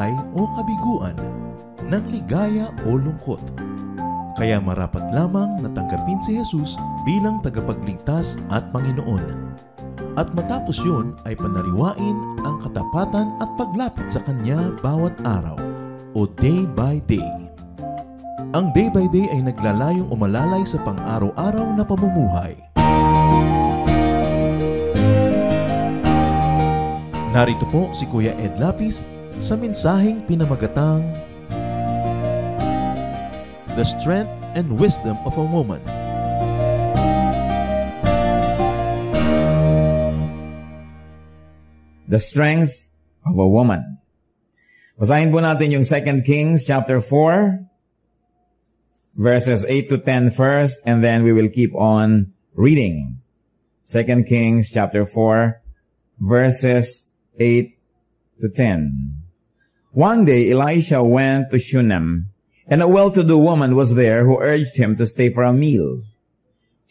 tagumpay o kabiguan, ng ligaya o lungkot. Kaya marapat lamang na tanggapin si Jesus bilang tagapagligtas at Panginoon. At matapos yun ay panariwain ang katapatan at paglapit sa Kanya bawat araw o day by day. Ang day by day ay naglalayong umalalay sa pang-araw-araw na pamumuhay. Narito po si Kuya Ed Lapis sa mensaheng pinamagatang The Strength and Wisdom of a Woman. The Strength of a Woman. Basahin po natin yung 2 Kings chapter 4, verses 8 to 10 first, and then we will keep on reading. 2 Kings chapter 4, verses 8 to 10. One day Elisha went to Shunem, and a well-to-do woman was there who urged him to stay for a meal.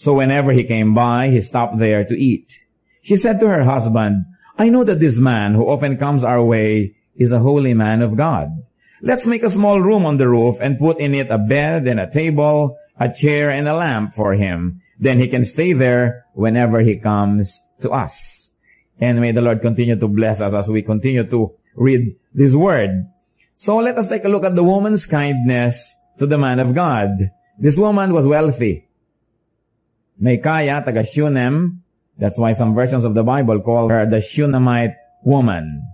So whenever he came by, he stopped there to eat. She said to her husband, I know that this man who often comes our way is a holy man of God. Let's make a small room on the roof and put in it a bed and a table, a chair and a lamp for him. Then he can stay there whenever he comes to us. And may the Lord continue to bless us as we continue to read this word. So let us take a look at the woman's kindness to the man of God. This woman was wealthy. May kaya, taga Shunem. That's why some versions of the Bible call her the Shunammite woman.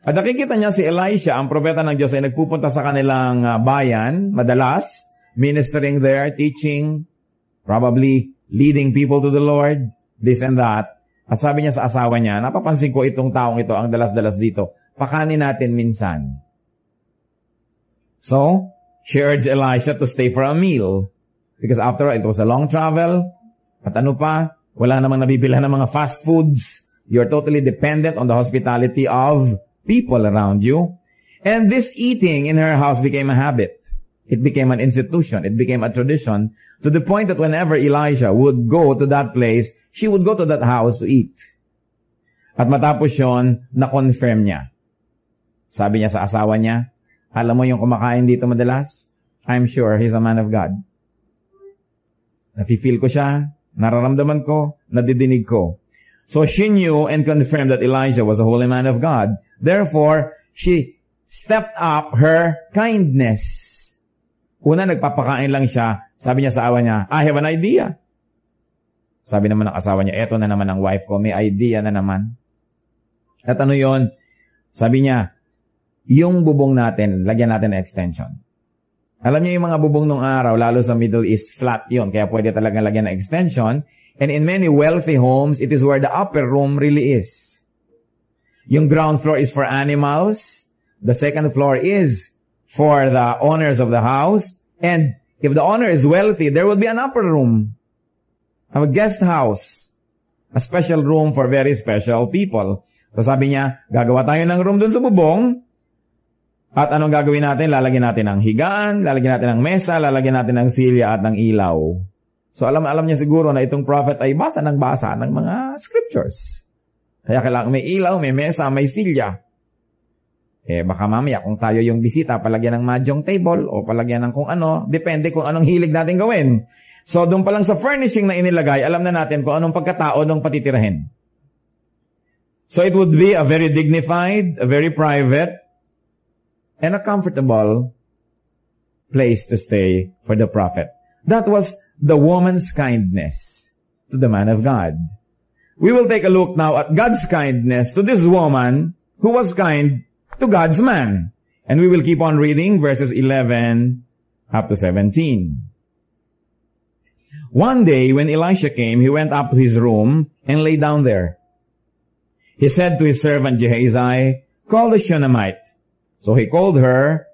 At nakikita niya si Elisha, ang propeta ng Diyos, ay nagpupunta sa kanilang bayan, madalas, ministering there, teaching, probably leading people to the Lord, this and that. At sabi niya sa asawa niya, napapansin ko itong taong ito, ang dalas-dalas dito, pakanin natin minsan. So, she urged Elisha to stay for a meal. Because after all, it was a long travel. At ano pa, wala namang nabibilhan ng mga fast foods. You're totally dependent on the hospitality of people around you. And this eating in her house became a habit. It became an institution. It became a tradition to the point that whenever Elisha would go to that place, she would go to that house to eat. At matapos yun, na-confirm niya. Sabi niya sa asawa niya, alam mo yung kumakain dito madalas? I'm sure he's a man of God. Nafe-feel ko siya, nararamdaman ko, nadidinig ko. So she knew and confirmed that Elijah was a holy man of God. Therefore, she stepped up her kindness. Una, nagpapakain lang siya. Sabi niya sa asawa niya, I have an idea. Sabi naman ng asawa niya, eto na naman ang wife ko, may idea na naman. At ano yon? Sabi niya, yung bubong natin, lagyan natin ng extension. Alam niyo yung mga bubong nung araw, lalo sa Middle East, flat yon. Kaya pwede talagang lagyan ng extension. And in many wealthy homes, it is where the upper room really is. Yung ground floor is for animals. The second floor is for the owners of the house. And if the owner is wealthy, there will be an upper room. A guest house. A special room for very special people. So sabi niya, gagawa tayo ng room dun sa bubong. At anong gagawin natin? Lalagyan natin ng higaan, lalagyan natin ng mesa, lalagyan natin ng silya at ng ilaw. So alam niya siguro na itong prophet ay basa ng mga scriptures. Kaya kailangan may ilaw, may mesa, may silya. Baka mamaya kung tayo yung bisita, palagyan ng mahjong table o palagyan ng kung ano, depende kung anong hilig natin gawin. So doon pa lang sa furnishing na inilagay, alam na natin kung anong pagkatao nung patitirahin. So it would be a very dignified, a very private, and a comfortable place to stay for the prophet. That was the woman's kindness to the man of God. We will take a look now at God's kindness to this woman who was kind to God's man. And we will keep on reading verses 11 up to 17. One day when Elisha came, he went up to his room and lay down there. He said to his servant Gehazi, call the Shunammite. So he called her,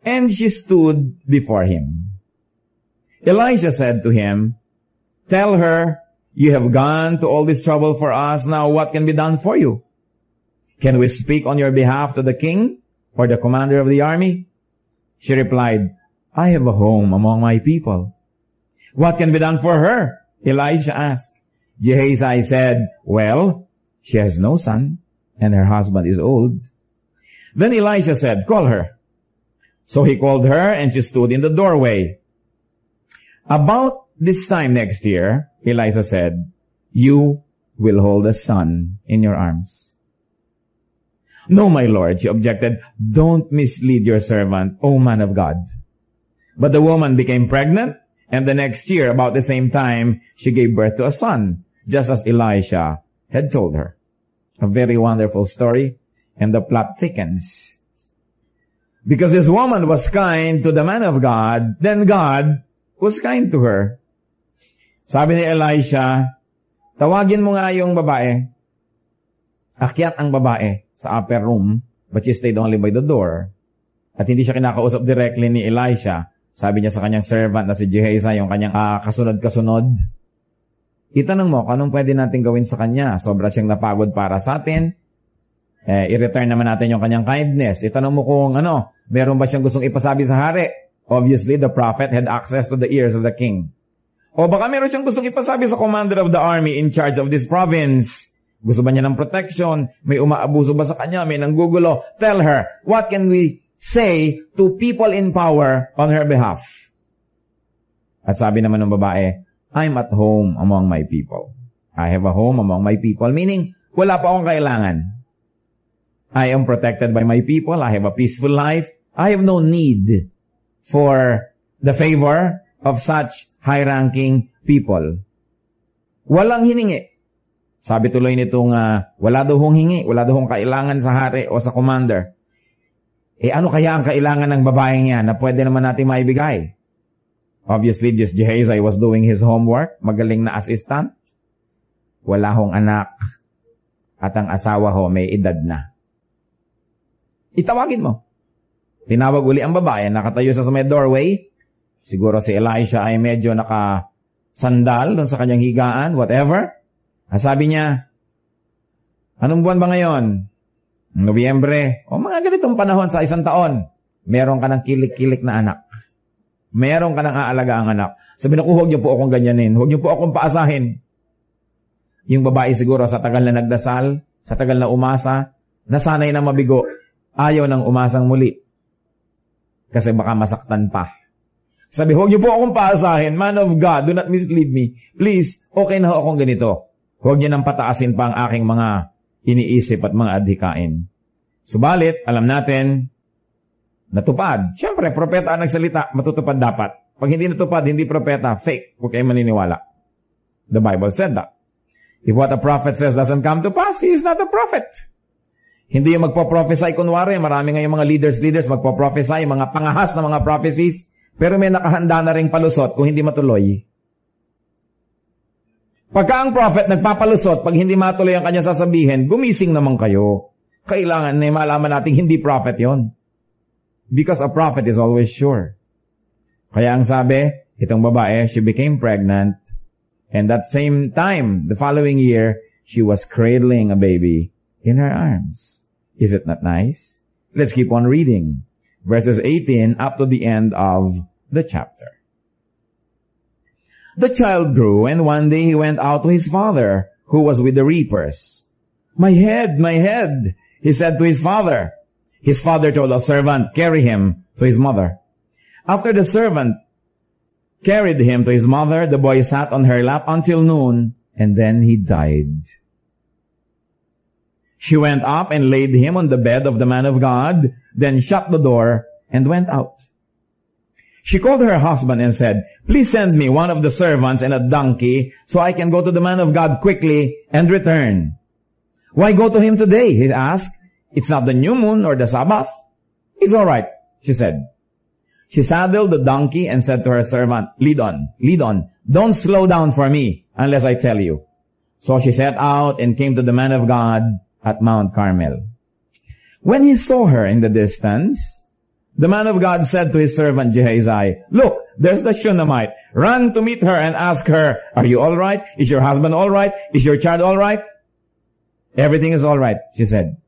and she stood before him. Elisha said to him, tell her, you have gone to all this trouble for us. Now what can be done for you? Can we speak on your behalf to the king or the commander of the army? She replied, I have a home among my people. What can be done for her? Elisha asked. Gehazi said, well, she has no son, and her husband is old. Then Elisha said, "Call her." So he called her, and she stood in the doorway. "About this time next year," Elisha said, "you will hold a son in your arms." "No, my lord," she objected. "Don't mislead your servant, O man of God." But the woman became pregnant, and the next year, about the same time, she gave birth to a son, just as Elisha had told her. A very wonderful story, and the plot thickens. Because this woman was kind to the man of God, then God was kind to her. Sabi ni Elisha, "Tawagin mo nga yung babae." Akyat ang babae sa upper room, but she stayed only by the door. At hindi siya kinakausap directly ni Elisha. Sabi niya sa kanyang servant na si Gehazi, yung kanyang kasunod-kasunod, "Itanong mo kung anong pwede natin gawin sa kanya. Sobra siyang napagod para sa atin. I-return naman natin yung kanyang kindness. Itanong mo kung meron ba siyang gustong ipasabi sa hari." Obviously, the prophet had access to the ears of the king. O baka meron siyang gustong ipasabi sa commander of the army in charge of this province. Gusto ba niya ng protection? May umaabuso ba sa kanya? May nanggugulo? Tell her, what can we say to people in power on her behalf? At sabi naman ng babae, "I'm at home among my people." I have a home among my people. Meaning, wala pa akong kailangan. I am protected by my people. I have a peaceful life. I have no need for the favor of such high-ranking people. Walang hiningi. Sabi tuloy nitong, wala daw hong hingi, wala daw hong kailangan sa hari o sa commander. Ano kaya ang kailangan ng babaeng yan na pwede naman natin maibigay? Obviously, just Gehazi was doing his homework, magaling na assistant. Wala hong anak, at ang asawa ho may edad na. Itawagin mo. Tinawag uli ang babae, nakatayo sa may doorway. Siguro si Elisha ay medyo nakasandal doon sa kanyang higaan, whatever. Sabi niya, "Anong buwan ba ngayon?" "Nobyembre." O mga ganitong panahon sa isang taon, meron ka ng kilik-kilik na anak. Meron ka ng aalaga ang anak. Sabi na, "Huwag niyo po akong ganyanin. Huwag niyo po akong paasahin." Yung babae siguro sa tagal na nagdasal, sa tagal na umasa, nasanay na mabigo, ayaw nang umasang muli. Kasi baka masaktan pa. Sabi, "Huwag niyo po akong paasahin. Man of God, do not mislead me. Please, okay na akong ganito. Huwag niyo nang pataasin pa ang aking mga iniisip at mga adhikain." Subalit, alam natin, natupad. Siyempre, propeta ang nagsalita, matutupad dapat. Pag hindi natupad, hindi propeta, fake. Huwag kayo maniniwala. The Bible said that. If what a prophet says doesn't come to pass, he is not a prophet. Hindi yung magpo-prophesy, kunwari, marami ngayong mga leaders magpo-prophesy, mga pangahas na mga prophecies, pero may nakahanda na ring palusot kung hindi matuloy. Pagka ang prophet nagpapalusot, pag hindi matuloy ang kanya sasabihin, gumising naman kayo. Kailangan na malaman natin hindi prophet yon. Because a prophet is always sure. Kaya ang sabi, itong babae, she became pregnant, and that same time, the following year, she was cradling a baby in her arms. Is it not nice? Let's keep on reading. Verses 18 up to the end of the chapter. The child grew, and one day he went out to his father, who was with the reapers. My head, he said to his father. His father told a servant, "Carry him to his mother." After the servant carried him to his mother, the boy sat on her lap until noon, and then he died. She went up and laid him on the bed of the man of God, then shut the door and went out. She called her husband and said, "Please send me one of the servants and a donkey so I can go to the man of God quickly and return." "Why go to him today?" he asked. "It's not the new moon or the Sabbath." "It's all right," she said. She saddled the donkey and said to her servant, lead on. Don't slow down for me unless I tell you." So she set out and came to the man of God at Mount Carmel. When he saw her in the distance, the man of God said to his servant Gehazi, "Look, there's the Shunammite. Run to meet her and ask her, 'Are you all right? Is your husband all right? Is your child all right?' "Everything is all right," she said.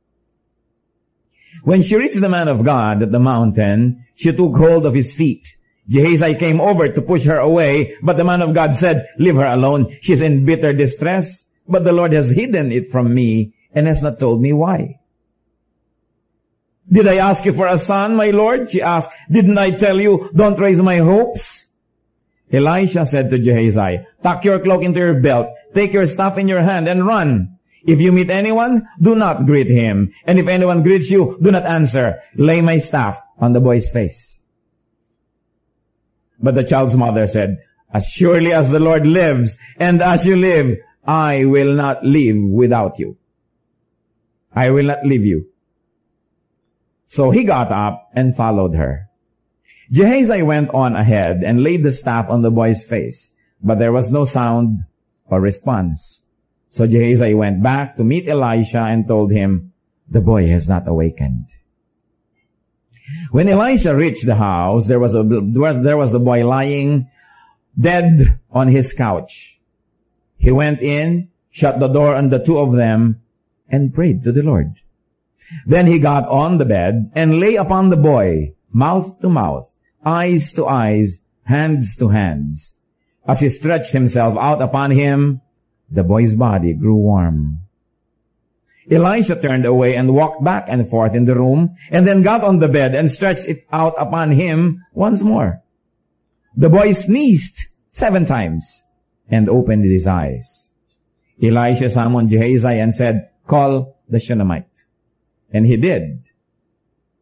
When she reached the man of God at the mountain, she took hold of his feet. Gehazi came over to push her away, but the man of God said, "Leave her alone. She's in bitter distress. But the Lord has hidden it from me and has not told me why." Did I ask you for a son, my Lord? She asked. Didn't I tell you, don't raise my hopes? Elisha said to Gehazi, tuck your cloak into your belt, take your staff in your hand, and run. If you meet anyone, do not greet him. And if anyone greets you, do not answer. Lay my staff on the boy's face. But the child's mother said, as surely as the Lord lives, and as you live, I will not leave without you. I will not leave you. So he got up and followed her. Gehazi went on ahead and laid the staff on the boy's face, but there was no sound or response. So Gehazi went back to meet Elisha and told him, the boy has not awakened. When Elisha reached the house, there was the boy lying dead on his couch. He went in, shut the door on the two of them, and prayed to the Lord. Then he got on the bed and lay upon the boy, mouth to mouth, eyes to eyes, hands to hands. As he stretched himself out upon him, the boy's body grew warm. Elisha turned away and walked back and forth in the room, and then got on the bed and stretched it out upon him once more. The boy sneezed 7 times and opened his eyes. Elisha summoned Gehazi and said, call the Shunammite. And he did.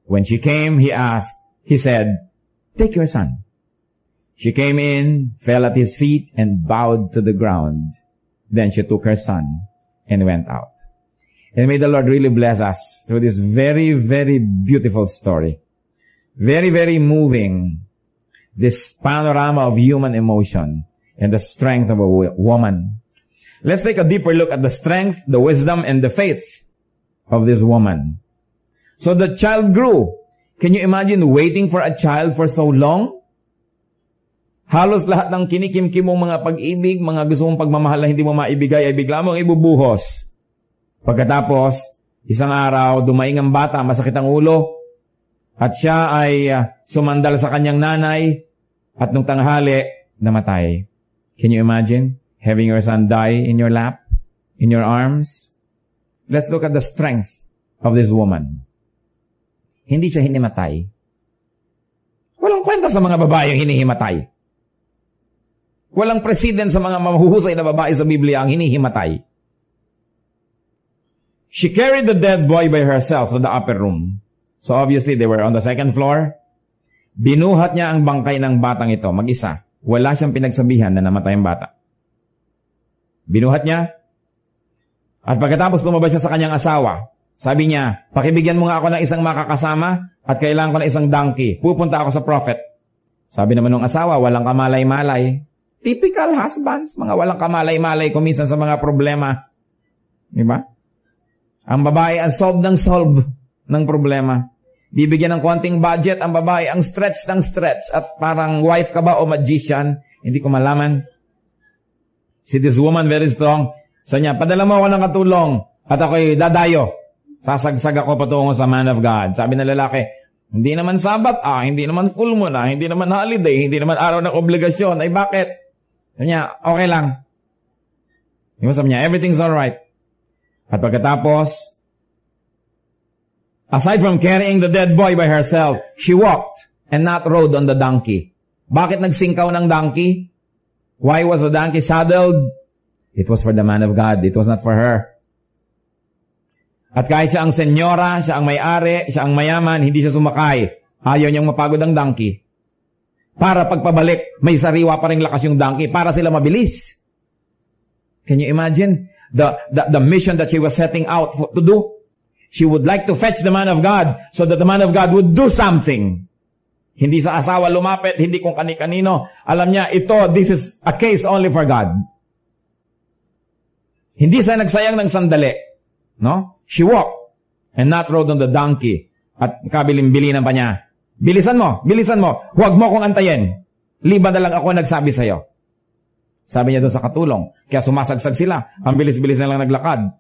When she came, he said, take your son. She came in, fell at his feet, and bowed to the ground. Then she took her son and went out. And may the Lord really bless us through this very, very beautiful story. Very, very moving. This panorama of human emotion and the strength of a woman. Let's take a deeper look at the strength, the wisdom, and the faith of this woman. So the child grew. Can you imagine waiting for a child for so long? Halos lahat ng kinikimkim mong mga pag-ibig, mga gusto mong pagmamahal na hindi mo maibigay, ay bigla mong ibubuhos. Pagkatapos, isang araw, dumaing ang bata, masakit ang ulo, at siya ay sumandal sa kanyang nanay, at nung tanghali, namatay. Can you imagine having your son die in your lap, in your arms? Let's look at the strength of this woman. Hindi siya hinimatay. Walang kwenta sa mga babae yung hinihimatay. Walang precedent sa mga mahuhusay na babae sa Biblia ang hinihimatay. She carried the dead boy by herself to the upper room. So obviously, they were on the second floor. Binuhat niya ang bangkay ng batang ito, mag-isa. Wala siyang pinagsabihan na namatay ang bata. Binuhat niya. At pagkatapos lumabas siya sa kanyang asawa, sabi niya, pakibigyan mo nga ako ng isang makakasama at kailangan ko ng isang donkey. Pupunta ako sa prophet. Sabi naman ng asawa, walang kamalay-malay. Typical husbands, mga walang kamalay-malay kuminsan sa mga problema. Diba? Ang babae ang solve ng problema. Bibigyan ng konting budget, ang babae ang stretch ng stretch. At parang wife ka ba o magician? Hindi ko malaman. See this woman very strong. Sabi niya, padala mo ako ng katulong at ako'y dadayo. Sasagsag ako patungo sa man of God. Sabi ng lalaki, hindi naman Sabat, hindi naman full moon, hindi naman holiday, hindi naman araw ng obligasyon. Ay bakit? Sabi niya, okay lang. Sabi niya, everything's alright. At pagkatapos, aside from carrying the dead boy by herself, she walked and not rode on the donkey. Bakit nagsingkaw ng donkey? Why was the donkey saddled? It was for the man of God. It was not for her. At kahit siya ang senyora, siya ang may-ari, siya ang mayaman, hindi siya sumakay. Ayaw niyang mapagod ang donkey. Para pagpabalik, may sariwa pa rin lakas yung donkey para sila mabilis. Can you imagine the mission that she was setting out to do? She would like to fetch the man of God so that the man of God would do something. Hindi sa asawa lumapit, hindi kung kani-kanino. Alam niya, this is a case only for God. Hindi siya nagsayang ng sandali. No? She walked and not rode on the donkey. At kabilin-bilinan pa niya, bilisan mo, huwag mo kong antayin. Liban na lang ako nagsabi sa'yo. Sabi niya doon sa katulong. Kaya sumasagsag sila. Ang bilis-bilis na lang naglakad.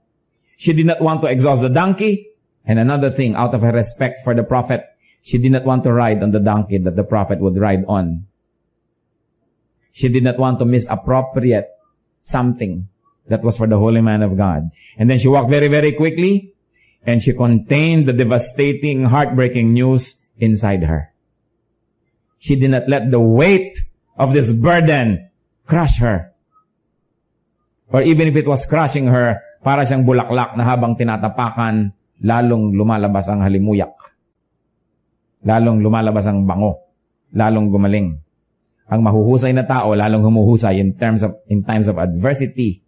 She did not want to exhaust the donkey. And another thing, out of her respect for the prophet, she did not want to ride on the donkey that the prophet would ride on. She did not want to misappropriate something that was for the holy man of God. And then she walked very, very quickly. and she contained the devastating, heartbreaking news inside her. She did not let the weight of this burden crush her. Or even if it was crushing her, para siyang bulaklak na habang tinatapakan, lalong lumalabas ang halimuyak. Lalong lumalabas ang bango. Lalong gumaling. Ang mahuhusay na tao, lalong humuhusay in times of adversity.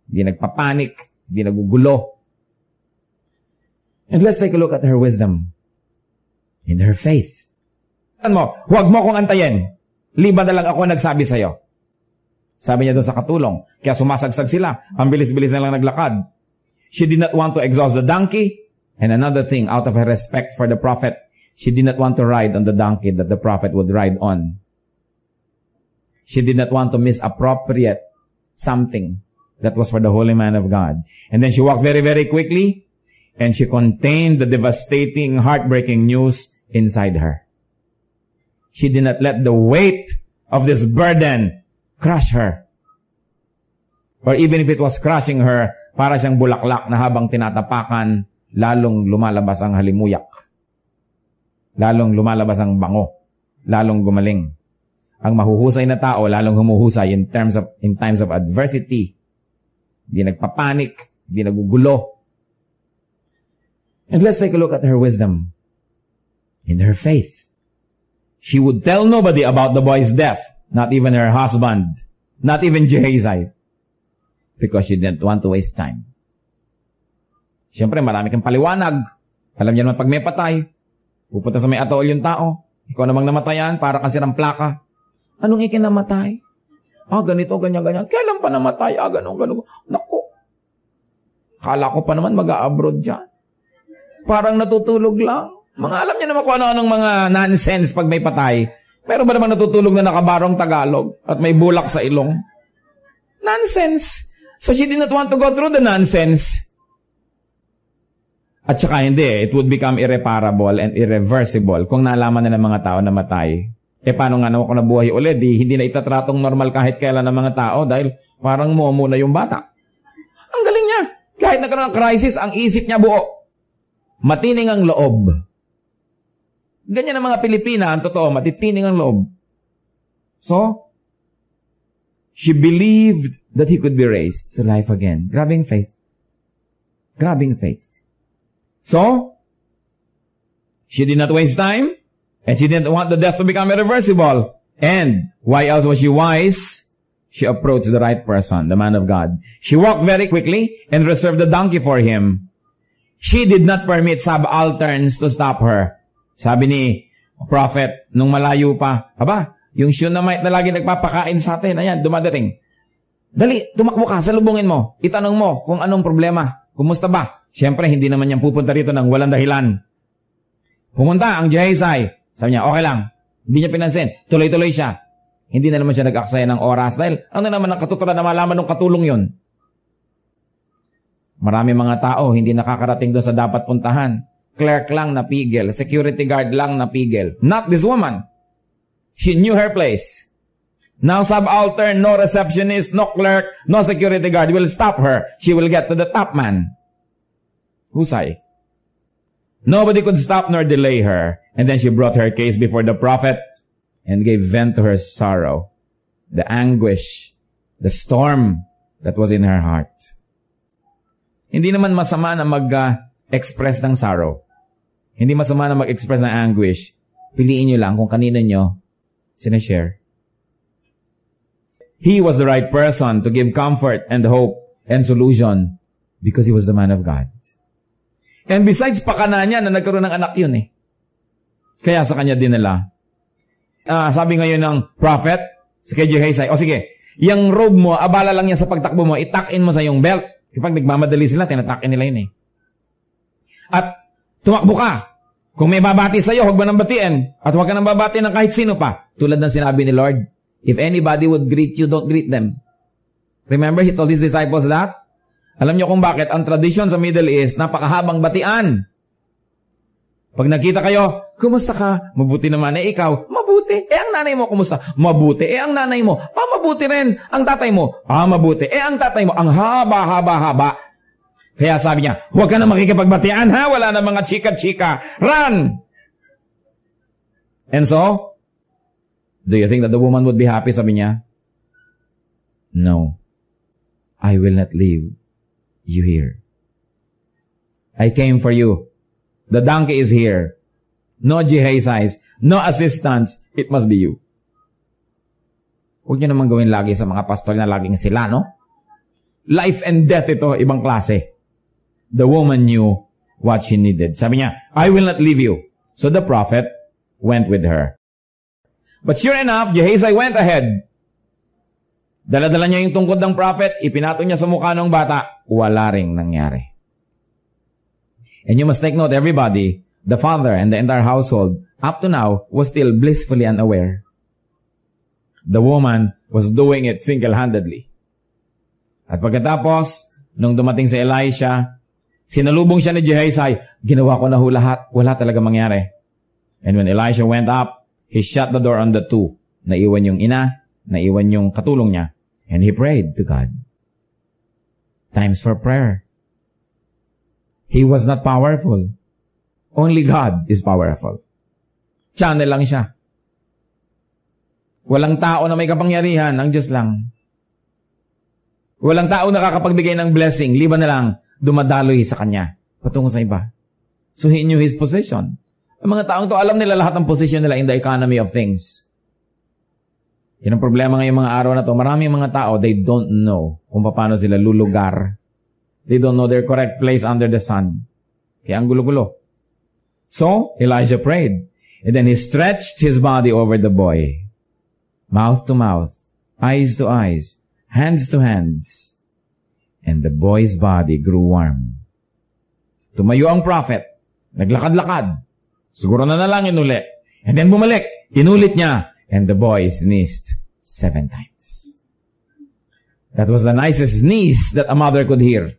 Hindi nagpapanik, hindi nagugulo. And let's take a look at her wisdom. In her faith. Huwag mo kong antayin. Liban na lang ako nagsabi sa'yo. Sabi niya doon sa katulong. Kaya sumasagsag sila. Ang bilis-bilis na lang naglakad. She did not want to exhaust the donkey. And another thing, out of her respect for the prophet, she did not want to ride on the donkey that the prophet would ride on. She did not want to misappropriate something that was for the holy man of God. And then she walked very, very quickly, and she contained the devastating, heartbreaking news inside her. She did not let the weight of this burden crush her. Or even if it was crushing her, para siyang bulaklak na habang tinatapakan, lalong lumalabas ang halimuyak. Lalong lumalabas ang bango. Lalong gumaling. Ang mahuhusay na tao, lalong humuhusay in times of adversity. Hindi nagpapanik, hindi nagugulo. And let's take a look at her wisdom. In her faith. She would tell nobody about the boy's death. Not even her husband. Not even Gehazi. Because she didn't want to waste time. Siyempre, marami kang paliwanag. Alam niya naman pag may patay, pupunta sa may ataol yung tao. Ikaw namang namatayan, para kang sirang plaka. Anong ikinamatay? Ganito, ganyan. Kailan pa namatay? Ganun. Naku. Kala ko pa naman mag-a-abroad dyan. Parang natutulog lang. Mga alam niya naman kung ano-anong mga nonsense pag may patay. Meron ba naman natutulog na nakabarong Tagalog at may bulak sa ilong? Nonsense. So she did not want to go through the nonsense. At saka hindi, it would become irreparable and irreversible kung nalaman na ng mga tao na matay. Paano nga naman kung nabuhay ulit? Hindi na itatratong normal kahit kailan ng mga tao dahil parang momo na yung bata. Ang galing niya. Kahit nagkaroon ng crisis, ang isip niya buo. Matining ang loob. Ganyan ang mga Pilipina, ang totoo, matitining ang loob. So, she believed that he could be raised to life again. Grabing faith. Grabing faith. So, she did not waste time, and she didn't want the death to become irreversible. And, why else was she wise? She approached the right person, the man of God. She walked very quickly and reserved the donkey for him. She did not permit subalterns to stop her. Sabi ni prophet, nung malayo pa, yung Shunammite na lagi nagpapakain sa atin, ayan, dumadating. Dali, tumakbo ka, salubungin mo. Itanong mo kung anong problema. Kumusta ba? Siyempre, hindi naman yan pupunta rito ng walang dahilan. Pumunta ang Gehazi. Sabi niya, okay lang. Hindi niya pinansin. Tuloy-tuloy siya. Hindi na naman siya nag-aksaya ng oras. Dahil ano naman ang katuturan na malaman ng katulong yon? Marami mga tao hindi nakakarating doon sa dapat puntahan. Clerk lang napigil. Security guard lang napigil. Not this woman. She knew her place. Now subaltern, no receptionist, no clerk, no security guard will stop her. She will get to the top man. Husay. Nobody could stop nor delay her. And then she brought her case before the prophet and gave vent to her sorrow, the anguish, the storm that was in her heart. Hindi naman masama na mag-express ng sorrow. Hindi masama na mag-express ng anguish. Piliin nyo lang kung kanino nyo sinashare. He was the right person to give comfort and hope and solution because he was the man of God. And besides, pakana niya na nagkaroon ng anak yun eh. Kaya sa kanya dinala. Sabi ngayon ng prophet, si Gehazi, sige, yung robe mo, abala lang yan sa pagtakbo mo, itak-in mo sa yung belt. Kapag nagmamadali sila, tinatakin nila yun eh. At tumakbo ka. Kung may babati sa'yo, huwag mo nang batiin. At huwag ka nang babati ng kahit sino pa. Tulad ng sinabi ni Lord, if anybody would greet you, don't greet them. Remember, he told his disciples that? Alam niyo kung bakit? Ang tradition sa Middle East, napakahabang batian. Pag nakita kayo, kumusta ka? Mabuti naman. Ikaw, mabuti. Ang nanay mo, kumusta? Mabuti. Ang nanay mo, mabuti rin. Ang tatay mo, mabuti. Ang tatay mo, ang haba. Kaya sabi niya, huwag ka na makikipagbatian ha, wala na mga chika-chika. Run! And so, do you think that the woman would be happy? Sabi niya, no, I will not leave you here. I came for you. The donkey is here. No Gehazi, no assistants. It must be you. Huwag niyo naman gawin lagi sa mga pastor na laging sila, no? Life and death ito, ibang klase. The woman knew what she needed. Sabi niya, I will not leave you. So the prophet went with her. But sure enough, Gehazi went ahead. Dala-dala niya yung tungkod ng prophet, ipinato niya sa mukha ng bata, wala ring nangyari. And you must take note, everybody, the father and the entire household, up to now, was still blissfully unaware. The woman was doing it single-handedly. At pagkatapos, nung dumating si Elisha, sinalubong siya ni Gehazi, ginawa ko na lahat, wala talaga mangyari. And when Elisha went up, he shut the door on the two. Naiwan yung ina, naiwan yung katulong niya, and he prayed to God. Times for prayer. He was not powerful. Only God is powerful. Channel lang siya. Walang tao na may kapangyarihan, ang Diyos lang. Walang tao nakakapagbigay ng blessing, liban na lang dumadaloy sa Kanya, patungo sa iba. So he knew his position. Ang mga taong to, alam nila lahat ng position nila in the economy of things. Yan ang problema ngayong mga araw na to. Maraming mga tao, they don't know kung paano sila lulugar. They don't know their correct place under the sun. Kaya ang gulo-gulo. So, Elijah prayed. And then he stretched his body over the boy. Mouth to mouth, eyes to eyes, hands to hands. And the boy's body grew warm. Tumayo ang prophet. Naglakad-lakad. Siguro na nalangin uli. And then bumalik. Inulit niya. And the boy sneezed 7 times. That was the nicest sneeze that a mother could hear.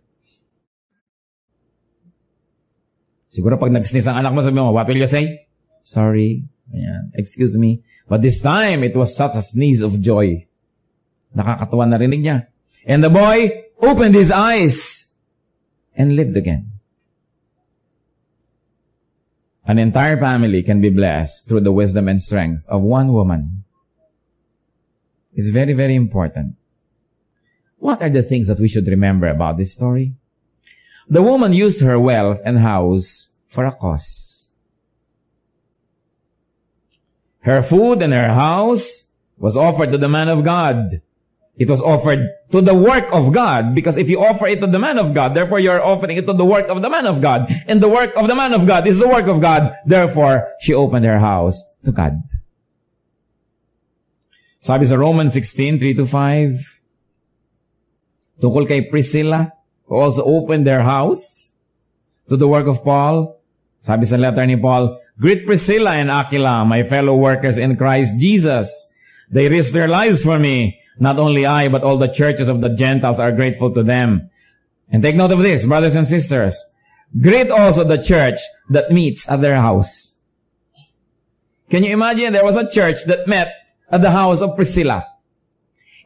Siguro pag nag-sneeze ang anak mo, sabi mo, what will you say? Sorry. Ayan. Excuse me. But this time, it was such a sneeze of joy. Nakakatuwa na rinig niya. And the boy opened his eyes and lived again. An entire family can be blessed through the wisdom and strength of one woman. It's very, very important. What are the things that we should remember about this story? The woman used her wealth and house for a cause. Her food and her house was offered to the man of God. It was offered to the work of God, because if you offer it to the man of God, therefore you are offering it to the work of the man of God. And the work of the man of God is the work of God. Therefore, she opened her house to God. Sabi sa Romans 16:3-5, tungkol kay Priscilla, who also opened their house to the work of Paul. Sabi sa letter ni Paul, greet Priscilla and Aquila, my fellow workers in Christ Jesus. They risked their lives for me. Not only I, but all the churches of the Gentiles are grateful to them. And take note of this, brothers and sisters. Greet also the church that meets at their house. Can you imagine? There was a church that met at the house of Priscilla.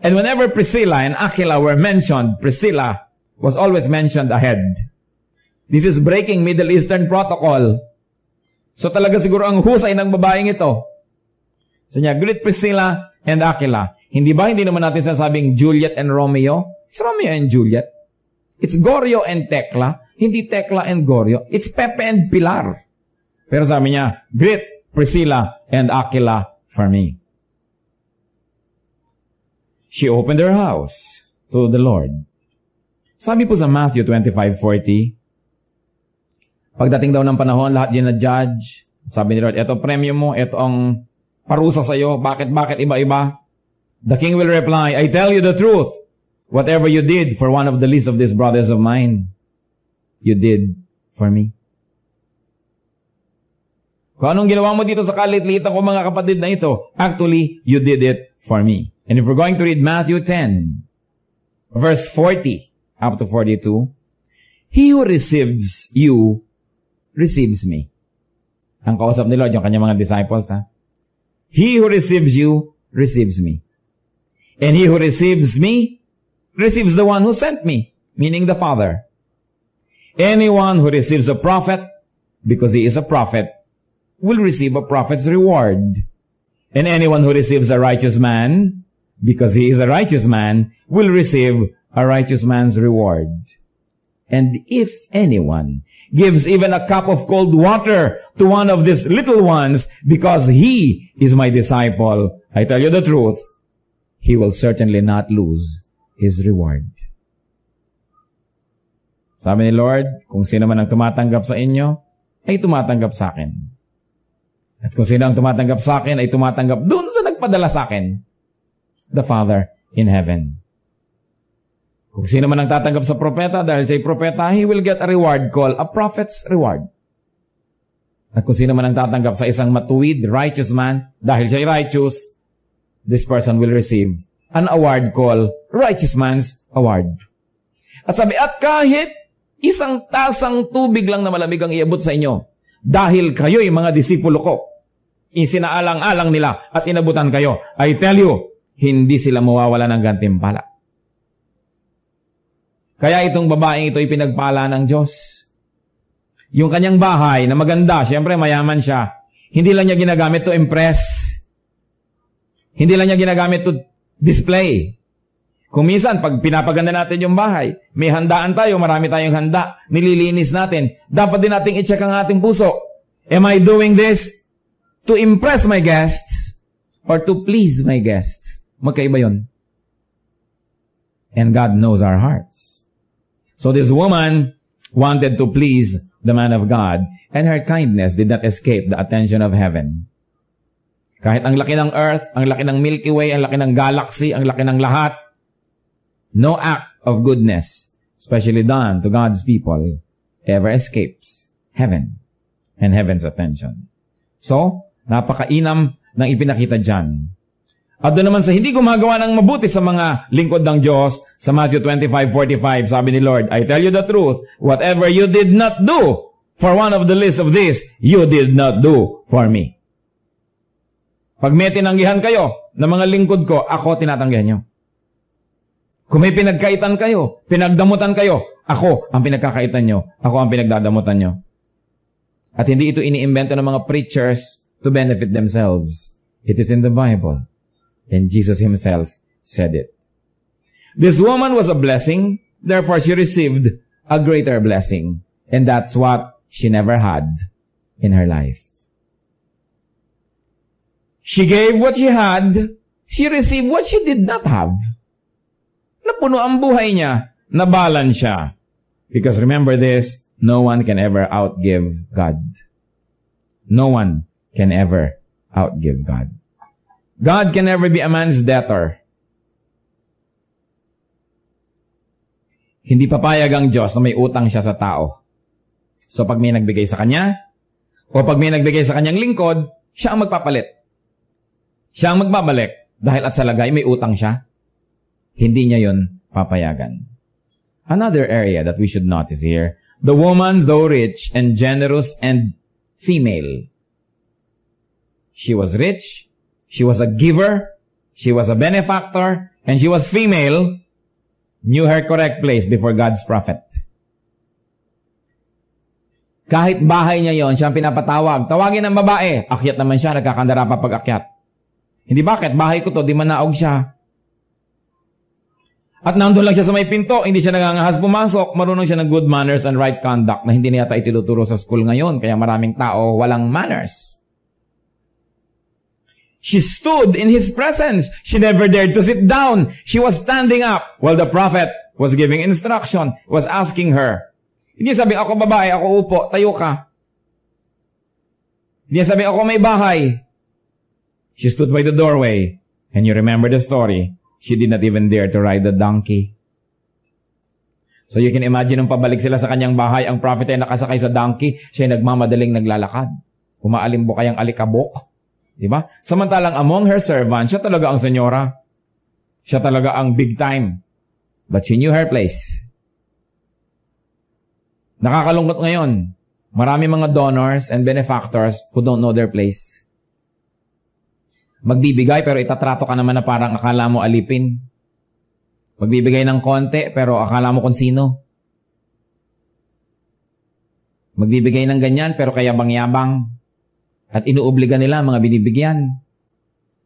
And whenever Priscilla and Aquila were mentioned, Priscilla was always mentioned ahead. This is breaking Middle Eastern protocol. So talaga siguro ang husay ng babaeng ito. So niya, greet Priscilla and Aquila. Hindi naman natin sasabing Juliet and Romeo? It's Romeo and Juliet. It's Goryo and Tekla. Hindi Tekla and Goryo. It's Pepe and Pilar. Pero sabi niya, greet Priscilla and Aquila for me. She opened her house to the Lord. Sabi po sa Matthew 25:40, pagdating daw ng panahon, lahat din na judge. Sabi ni Lord, eto premyo mo, eto ang parusa sa'yo. Bakit iba-iba? The king will reply, I tell you the truth. Whatever you did for one of the least of these brothers of mine, you did for me. Kung anong ginawa mo dito sa kalit-litan ko mga kapatid na ito, actually, you did it for me. And if we're going to read Matthew 10, verse 40 up to 42, he who receives you, receives me. Ang kausap ni Lord, yung kanyang mga disciples, ha? He who receives you, receives me. And he who receives me, receives the one who sent me, meaning the Father. Anyone who receives a prophet, because he is a prophet, will receive a prophet's reward. And anyone who receives a righteous man, because he is a righteous man, will receive a righteous man's reward. And if anyone gives even a cup of cold water to one of these little ones, because he is my disciple, I tell you the truth, he will certainly not lose his reward. Sabi ni Lord, kung sino man ang tumatanggap sa inyo, ay tumatanggap sa akin. At kung sino ang tumatanggap sa akin, ay tumatanggap dun sa nagpadala sa akin, the Father in heaven. Kung sino man ang tatanggap sa propeta, dahil siya'y propeta, he will get a reward called a prophet's reward. At kung sino man ang tatanggap sa isang matuwid, righteous man, dahil siya'y righteous, this person will receive an award called righteous man's award. At sabi, at kahit isang tasang tubig lang na malamig ang iabot sa inyo, dahil kayo'y mga disipulo ko, isinaalang-alang nila at inabutan kayo, I tell you, hindi sila mawawala ng gantimpala. Kaya itong babaeng ito ay pinagpala ng Diyos. Yung kanyang bahay na maganda, siyempre mayaman siya, hindi lang niya ginagamit to impress. Hindi lang niya ginagamit to display. Kung minsan, pag pinapaganda natin yung bahay, may handaan tayo, marami tayong handa, nililinis natin, dapat din nating i-check ang ating puso. Am I doing this to impress my guests or to please my guests? Magkaiba yun. And God knows our hearts. So this woman wanted to please the man of God, and her kindness did not escape the attention of heaven. Kahit ang laki ng earth, ang laki ng Milky Way, ang laki ng galaxy, ang laki ng lahat, no act of goodness, especially done to God's people, ever escapes heaven and heaven's attention. So, napakainam ng ipinakita dyan. At doon naman sa hindi gumagawa ng mabuti sa mga lingkod ng Diyos, sa Matthew 25:45, sabi ni Lord, I tell you the truth, whatever you did not do for one of the least of this, you did not do for me. Pag may tinanggihan kayo ng mga lingkod ko, ako tinatanggihan nyo. Kung may pinagkaitan kayo, pinagdamutan kayo, ako ang pinagkakaitan nyo, ako ang pinagdadamutan nyo. At hindi ito iniimbento ng mga preachers to benefit themselves. It is in the Bible. And Jesus himself said it. This woman was a blessing, therefore she received a greater blessing. And that's what she never had in her life. She gave what she had, she received what she did not have. Napuno ang buhay niya, nabalan siya. Because remember this, no one can ever outgive God. No one can ever outgive God. God can never be a man's debtor. Hindi papayag ang Diyos na may utang siya sa tao. So pag may nagbigay sa kanya, o pag may nagbigay sa kanyang lingkod, siya ang magpapalit. Siya ang magbabalik dahil at sa lagay may utang siya. Hindi niya yun papayagan. Another area that we should notice here, the woman, though rich and generous and female. She was rich, she was a giver, she was a benefactor, and she was female, knew her correct place before God's prophet. Kahit bahay niya yon, siya ang pinapatawag. Tawagin ng babae. Akyat naman siya, nagkakandara pa pag-akyat. Hindi bakit? Bahay ko to, di manaog siya. At nandun lang siya sa may pinto, hindi siya nangangahas pumasok. Marunong siya ng good manners and right conduct na hindi niya tayo tinuturo sa school ngayon. Kaya maraming tao walang manners. She stood in his presence. She never dared to sit down. She was standing up while the prophet was giving instruction, was asking her. Hindi sabi, ako babae, ako upo, tayo ka. Hindi sabi, ako may bahay. She stood by the doorway. And you remember the story. She did not even dare to ride the donkey. So you can imagine nung pabalik sila sa kanyang bahay, ang prophet ay nakasakay sa donkey, siya ay nagmamadaling naglalakad. Umaalimbo kayang alikabok. Diba? Samantalang among her servants, siya talaga ang senyora. Siya talaga ang big time. But she knew her place. Nakakalungkot ngayon. Marami mga donors and benefactors who don't know their place. Magbibigay pero itatrato ka naman na parang akala mo alipin. Magbibigay ng konti pero akala mo kung sino. Magbibigay ng ganyan, pero kayabang-yabang. At inuobliga nila ang mga binibigyan.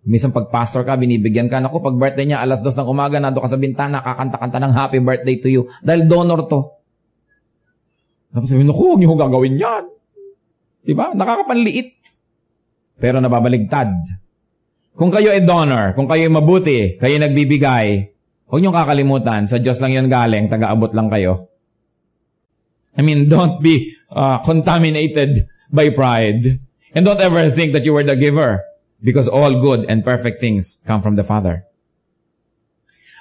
Minsan pag pastor ka, binibigyan ka. Naku, pag birthday niya, 2:00 ng umaga, nando ka sa bintana, kakanta-kanta ng happy birthday to you. Dahil donor to. Tapos sabihin, naku, huwag niyo gagawin yan. Diba? Nakakapanliit. Pero nababaligtad. Kung kayo ay donor, kung kayo ay mabuti, kayo nagbibigay, huwag niyong kakalimutan, sa Diyos lang yun galing, taga-abot lang kayo. I mean, don't be contaminated by pride. And don't ever think that you were the giver. Because all good and perfect things come from the Father.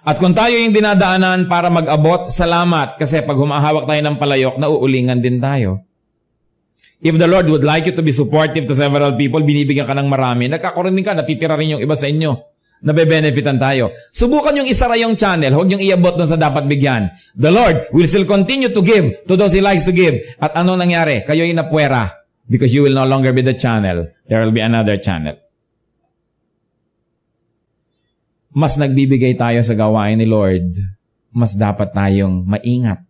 At kung tayo yung dinadaanan para mag-abot, salamat. Kasi pag humahawak tayo ng palayok, nauulingan din tayo. If the Lord would like you to be supportive to several people, binibigyan ka ng marami, nagkakurinig ka, natitira rin yung iba sa inyo. Nabe-benefitan tayo. Subukan yung isara yung channel, huwag yung iabot dun sa dapat bigyan. The Lord will still continue to give to those He likes to give. At ano nangyari? Kayo'y napuwera. Because you will no longer be the channel. There will be another channel. Mas nagbibigay tayo sa gawain ni Lord, mas dapat tayong maingat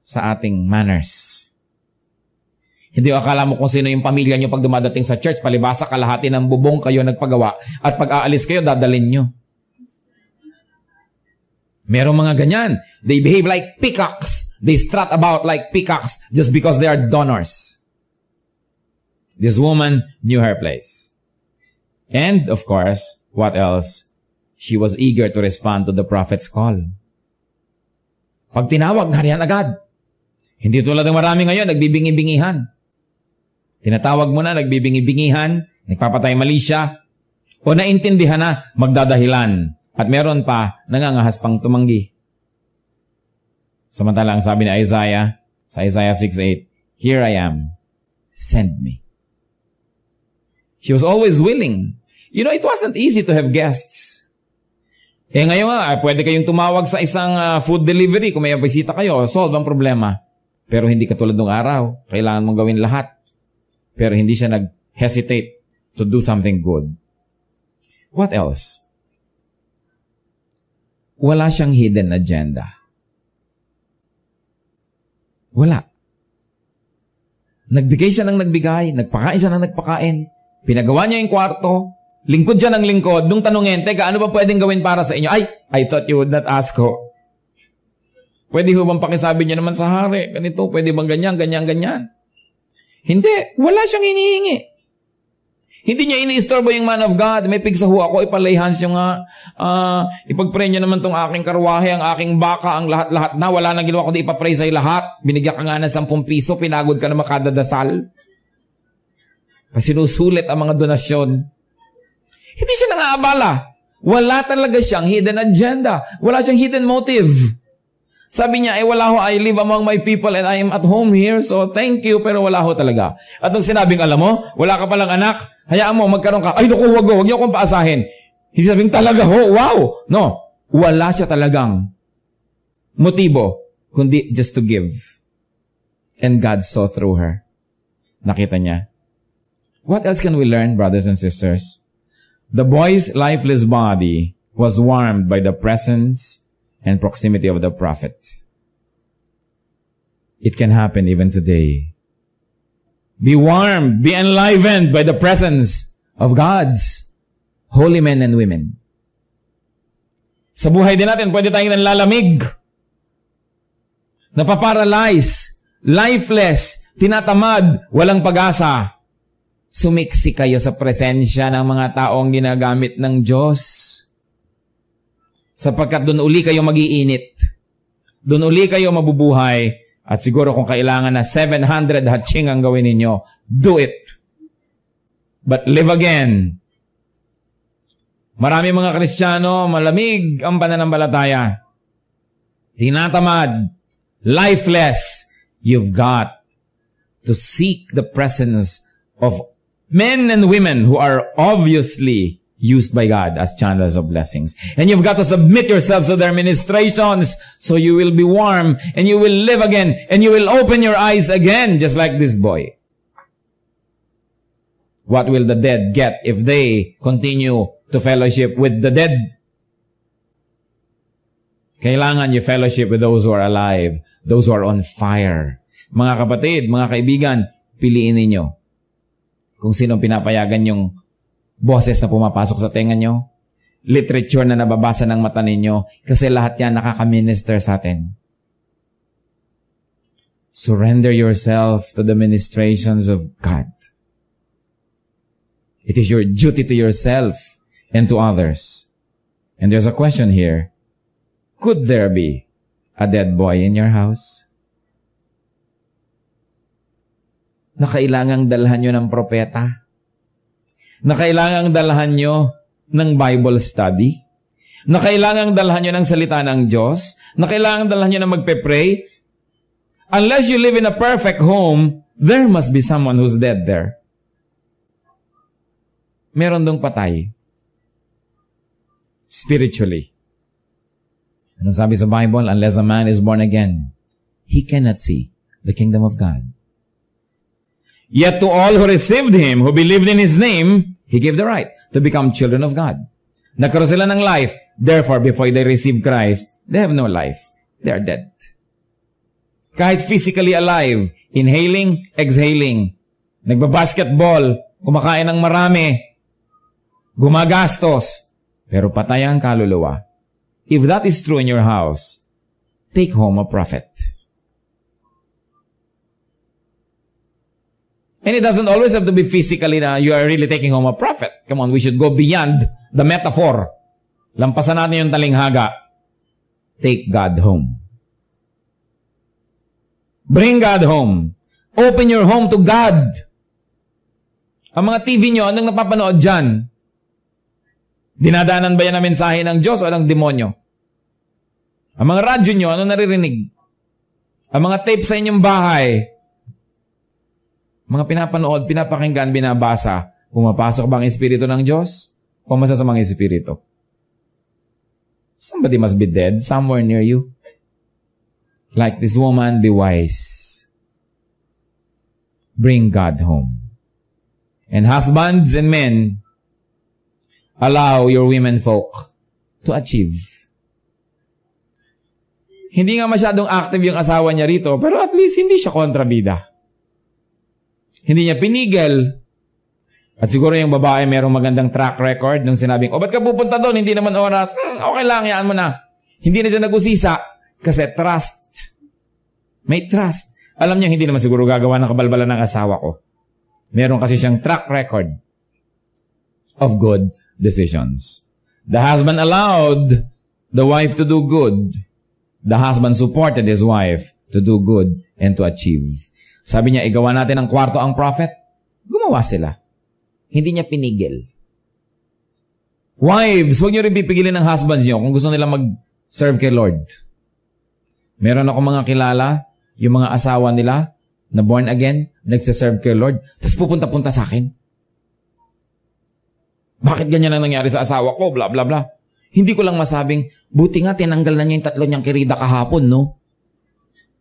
sa ating manners. Hindi akala mo kung sino yung pamilya nyo pag dumadating sa church, palibasa kalahati ng bubong kayo nagpagawa, at pag aalis kayo, dadalin nyo. Merong mga ganyan. They behave like peacocks. They strut about like peacocks just because they are donors. This woman knew her place. And, of course, what else? She was eager to respond to the prophet's call. Pag tinawag, nariyan agad. Hindi tulad ng marami ngayon, nagbibingi-bingihan. Tinatawag mo na, nagbibingi-bingihan, nagpapatay mali siya, o naintindihan na, magdadahilan. At meron pa, nangangahas pang tumanggi. Samantala ang sabi ni Isaiah, sa Isaiah 6:8, "Here I am, send me." She was always willing. You know, it wasn't easy to have guests. Ngayon nga, pwede kayong tumawag sa isang food delivery kung may bisita kayo, solve ang problema. Pero hindi katulad ng araw, kailangan mong gawin lahat. Pero hindi siya nag-hesitate to do something good. What else? Wala siyang hidden agenda. Wala. Nagbigay siya ng nagbigay, nagpakain siya ng nagpakain, pinagawa niya yung kwarto, lingkod siya ng lingkod. Nung tanungin, teka, ano ba pwedeng gawin para sa inyo? Ay, I thought you would not ask ho. Pwede ho bang pakisabi niyo naman sa hari? Ganito, pwede bang ganyan, ganyan, ganyan? Hindi, wala siyang hinihingi. Hindi niya iniistorbo yung man of God. May pigsa ho ako, ipalay-hands yung ipag-pray niyo naman tong aking karwahe, ang aking baka, ang lahat-lahat na. Wala nang ginawa kundi ipapray sa'yo lahat. Binigyan ka nga ng 10 piso, pinagod ka na makadadasal. Kasi sinusulit ang mga donasyon. Hindi siya nangaabala. Wala talaga siyang hidden agenda. Wala siyang hidden motive. Sabi niya, wala ho, I live among my people and I am at home here, so thank you, pero wala ho talaga. At nung sinabing, alam mo, wala ka palang anak, hayaan mo, magkaroon ka, ay naku, wag niyo akong paasahin. Hindi sabing talaga ho, wow! No, wala siya talagang motibo, kundi just to give. And God saw through her. Nakita niya. What else can we learn, brothers and sisters? The boy's lifeless body was warmed by the presence and proximity of the prophet. It can happen even today. Be warmed, be enlivened by the presence of God's holy men and women. Sa buhay din natin, pwede tayong nanlalamig, napaparalyze, lifeless, tinatamad, walang pag-asa. Sumiksi kayo sa presensya ng mga taong ginagamit ng Diyos. Sapagkat doon uli kayo mag-iinit. Doon uli kayo mabubuhay. At siguro kung kailangan na 700 hatching ang gawin ninyo, do it. But live again. Marami mga Kristiyano, malamig ang pananampalataya. Tinatamad. Lifeless. You've got to seek the presence of men and women who are obviously used by God as channels of blessings. And you've got to submit yourselves to their ministrations so you will be warm and you will live again and you will open your eyes again just like this boy. What will the dead get if they continue to fellowship with the dead? Kailangan you fellowship with those who are alive, those who are on fire, Mga kapatid, mga kaibigan, piliin ninyo kung sino pinapayagan yung boses na pumapasok sa tenga nyo, literature na nababasa ng mata ninyo, kasi lahat yan nakaka-minister sa atin. Surrender yourself to the ministrations of God. It is your duty to yourself and to others. And there's a question here. Could there be a dead boy in your house? Na kailangang dalhan nyo ng propeta? Na kailangang dalhan nyo ng Bible study? Na kailangang dalhan nyo ng salita ng Diyos? Na kailangang dalhan nyo na magpe-pray? Unless you live in a perfect home, there must be someone who's dead there. Meron dong patay. Spiritually. Anong sabi sa Bible? Unless a man is born again, he cannot see the kingdom of God. Yet to all who received Him, who believed in His name, He gave the right to become children of God. Nagkaroon sila ng life. Therefore, before they receive Christ, they have no life. They are dead. Kahit physically alive, inhaling, exhaling, nagbabasketball, kumakain ng marami, gumagastos, pero patay ang kaluluwa. If that is true in your house, take home a prophet. And it doesn't always have to be physically na you are really taking home a prophet. Come on, we should go beyond the metaphor. Lampasan natin yung talinghaga. Take God home. Bring God home. Open your home to God. Ang mga TV nyo, anong napapanood dyan? Dinadaanan ba yan ang mensahe ng Diyos o ng demonyo? Ang mga radyo nyo, anong naririnig? Ang mga tape sa inyong bahay, mga pinapanood, pinapakinggan, binabasa, pumapasok ba ang Espiritu ng Diyos o masasamang Espiritu? Somebody must be dead somewhere near you. Like this woman, be wise. Bring God home. And husbands and men, allow your women folk to achieve. Hindi nga masyadong active yung asawa niya rito, pero at least hindi siya kontrabida. Hindi niya pinigil. At siguro yung babae merong magandang track record nung sinabing, ba't ka pupunta doon? Hindi naman oras. Okay lang, yaan mo na. Hindi na siya nag-usisa kasi trust. May trust. Alam niya, hindi naman siguro gagawa ng kabalbalan ng asawa ko. Meron kasi siyang track record of good decisions. The husband allowed the wife to do good. The husband supported his wife to do good and to achieve. Sabi niya, igawa natin ng kwarto ang prophet. Gumawa sila. Hindi niya pinigil. Wives, huwag niyo rin pipigilin ng husbands niyo kung gusto nila mag-serve kay Lord. Meron ako mga kilala, yung mga asawa nila na born again, nagsiserve kay Lord, tapos pupunta-punta sa akin. Bakit ganyan ang nangyari sa asawa ko? Bla, bla, bla. Hindi ko lang masabing, buti nga tinanggal na niya yung 3 niyang kirida kahapon, no?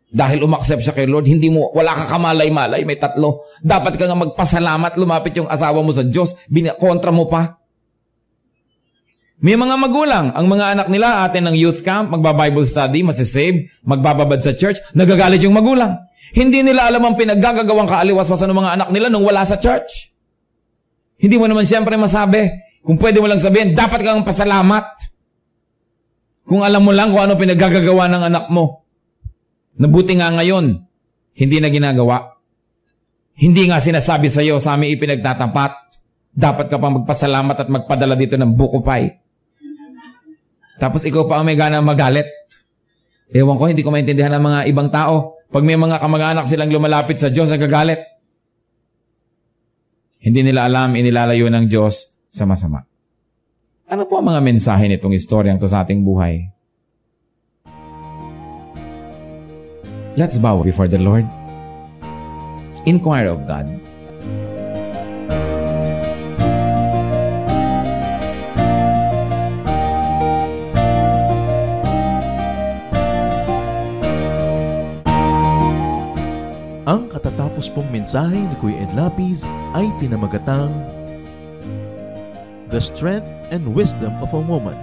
Dahil umaksep siya kay Lord, wala ka kamalay-malay, may 3. Dapat ka nga magpasalamat, lumapit yung asawa mo sa Diyos, kontra mo pa. May mga magulang, ang mga anak nila, atin ng youth camp, magba-Bible study, masisave, magbababad sa church, nagagalit yung magulang. Hindi nila alam ang pinaggagawang kaaliwaswasan ng mga anak nila nung wala sa church. Hindi mo naman siyempre masabi. Kung pwede mo lang sabihin, dapat kang pasalamat. Kung alam mo lang kung ano pinaggagawa ng anak mo. Nabuti nga ngayon, hindi na ginagawa. Hindi nga sinasabi sa iyo, sa amin ipinagtatapat. Dapat ka pang magpasalamat at magpadala dito ng buko pie. Tapos ikaw pa ang may gana magalit. Ewan ko, hindi ko maintindihan ng mga ibang tao. Pag may mga kamag-anak silang lumalapit sa Diyos, nagagalit. Hindi nila alam, inilalayo ng Diyos sa masama. Ano po ang mga mensahe nitong istoryang to sa ating buhay? Let's bow before the Lord. Inquire of God. Ang katatapos pong mensahe ni Kuya Ed Lapiz ay pinamagatang The Strength and Wisdom of a Woman.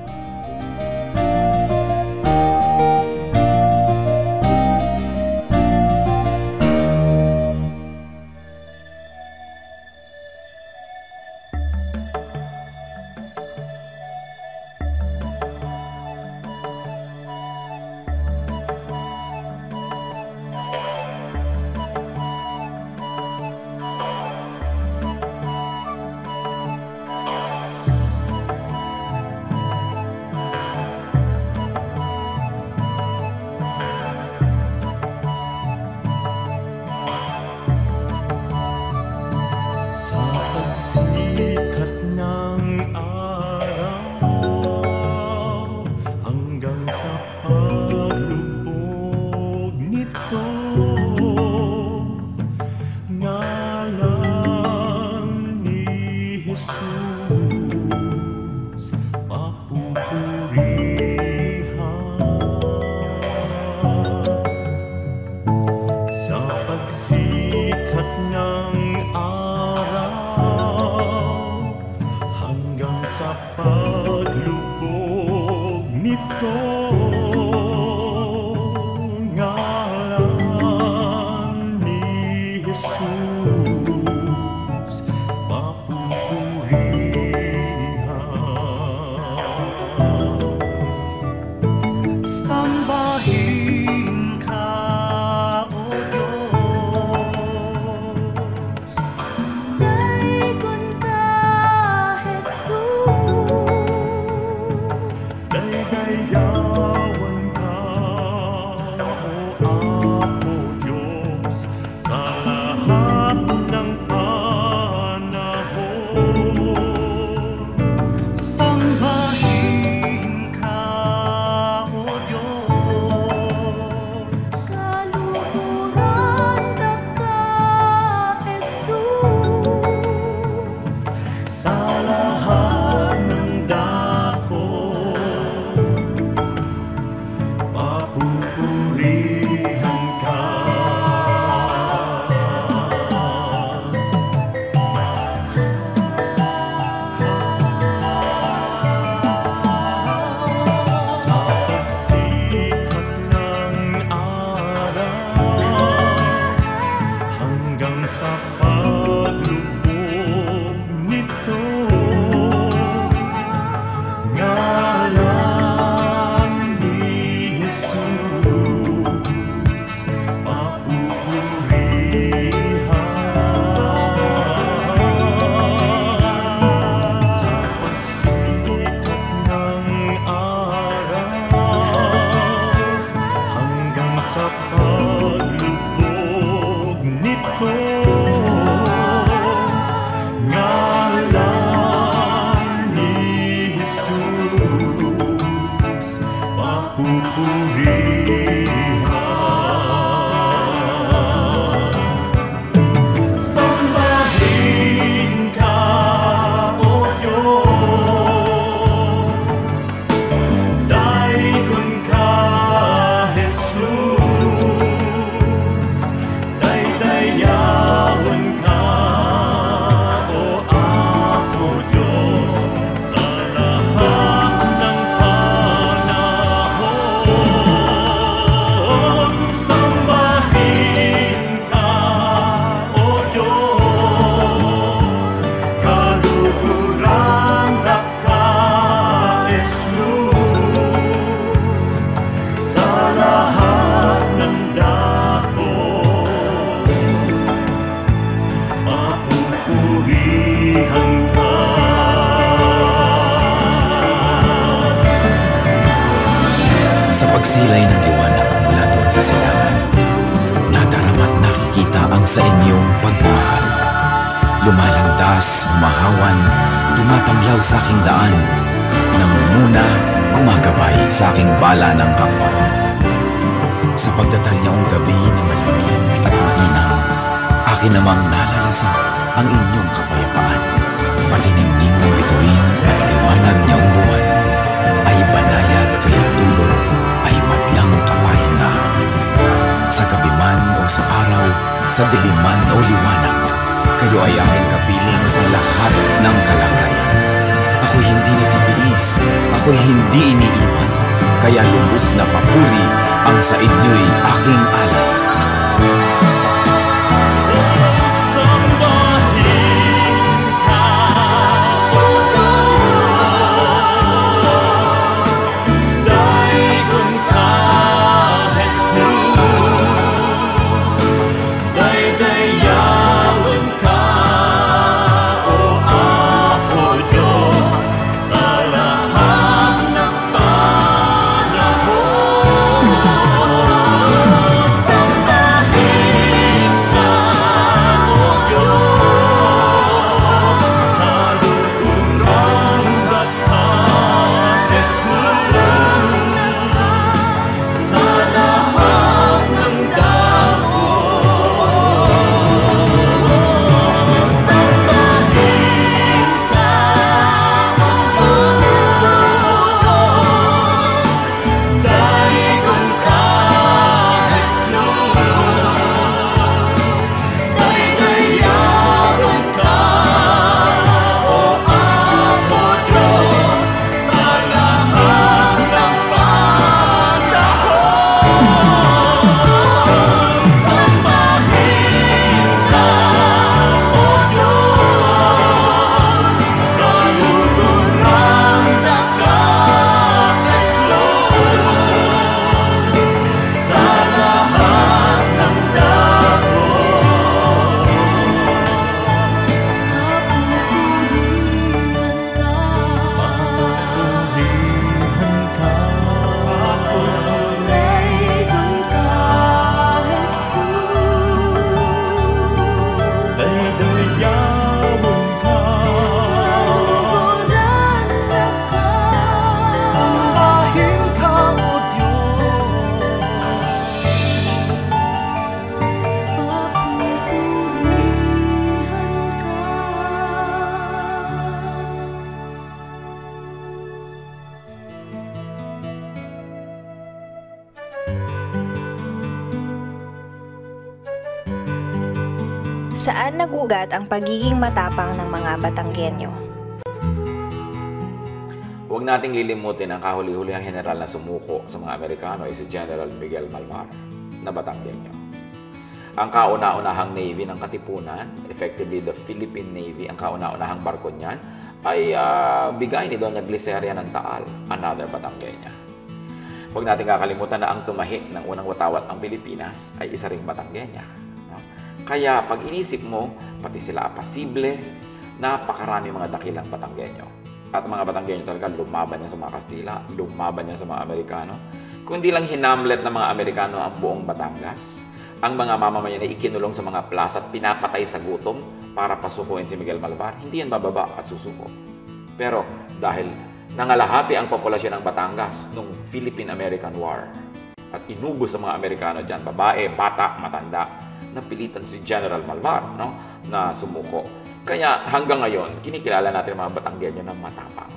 paglubog nito, ngalan ni Jesus papupurihan. Sambahin ka, O Diyos, Daikon ka, Jesus. daydayawan ka, O Apo Diyos, sa lahat ng panahon. Sambahin ka, O Diyos, Kaluhuran ka, Jesus. sa lahat ng dako, papupurihan ka. Sa pagsikat ng araw hanggang sa paglubog nito, ngalan ni Jesus papupurihan. Sa pagsikat ng araw hanggang sa paglubog nito, ngalan ni Jesus papupurihan. Sambahin ka, O Diyos, daikon ka, Jesus, daydayawan ka, O Apo Diyos, sa lahat ng panahon. Sambahin ka, O Diyos, kaluhuran ka, Jesus, sa lahat ng dako, papupurihan ka. Sa pagsilay ng liwanag mula doon sa silangan, nadarama't nakikita ang sa inyong pagmamahal. Lumalandas, humahawan, tumatanglaw sa aking daan, nangunguna, gumagabay sa aking bala ng kapwa. Sa pagdatal niyong gabi na malamig at mainam, akin namang nalalasap ang inyong kapayapaan. Paliningning ng bituin at liwanag niyong buwan, ay banayad kaya dulot ay madlang kapahingahan. Sa gabi man o sa araw, sa diliman o liwanag, kayo ay aking kapiling sa lahat ng kalagayan. Ako'y hindi natitiis, ako'y hindi iniiwan, kaya lubos na papuri ang sa inyo'y aking alay. Sambahin ka, O Diyos, daikon ka, Jesus, daydayawan ka, O Apo Diyos, sa lahat ng panahon. Saan nagugat ang pagiging matapang ng mga Batanggenyo? Huwag nating lilimutin ang kahuli-hulihang general na sumuko sa mga Amerikano ay si General Miguel Malvar na Batanggenyo. Ang kauna-unahang Navy ng Katipunan, effectively the Philippine Navy, ang kauna-unahang barko niyan, ay bigay ni Doña Gliceria ng Taal, another Batanggenya. Huwag natin kakalimutan na ang tumahi ng unang watawat ng Pilipinas ay isa ring Batanggenya. No? Kaya pag inisip mo, pati sila apasible, napakarami mga dakilang Batanggenyo. At mga Batanggenyo talaga, lumaban niya sa mga Kastila, lumaban niya sa mga Amerikano. Kundi lang hinamlet ng mga Amerikano ang buong Batangas. Ang mga mamamayan na ikinulong sa mga plaza at pinapatay sa gutom para pasukuin si Miguel Malvar, hindi yan bababa at susuko. Pero dahil nangalahati ang populasyon ng Batangas nung Philippine-American War at inubos sa mga Amerikano dyan, babae, bata, matanda, napilitan si General Malvar, no, na sumuko. Kaya hanggang ngayon, kinikilala natin ang mga Batanggenyo na matapang.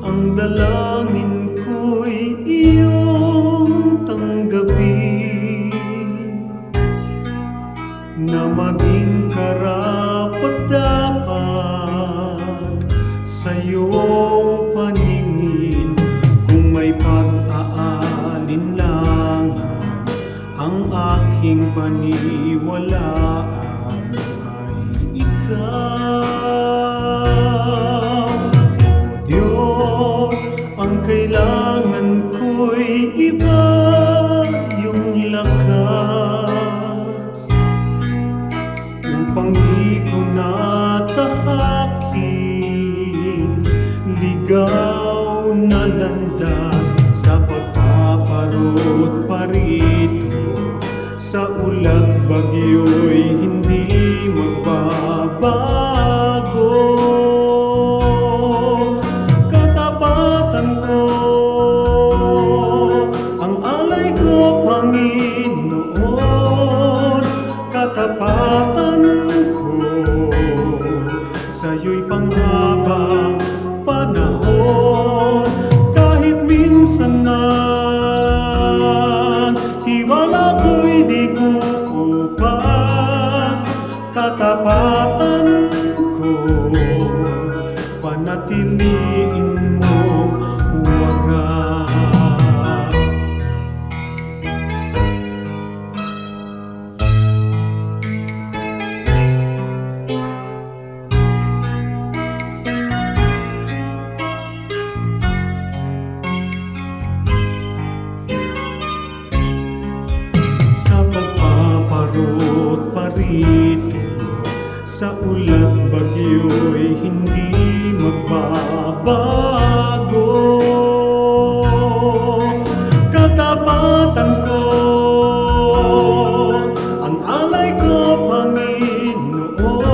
Ang dalangin ko'y iyong tanggapin, na maging karapat-dapat sa iyong paningin. Kung may pag-aalinlangan, ang aking paniwalaan ay ikaw. Ang kailangan ko'y iba yung lakas upang di ko natahakin ligaw na landas sa pagpaparot parito. Sa ulat bagyo'y hindi magbabago. Katapatan ko sa'yo'y panghabang panahon. Kahit minsan na tiwala ko'y di kukupas, katapatan ko panatiliin mong wagas. Sa ulat bagyo'y hindi magbabago. Katapatan ko, ang alay ko, Panginoon.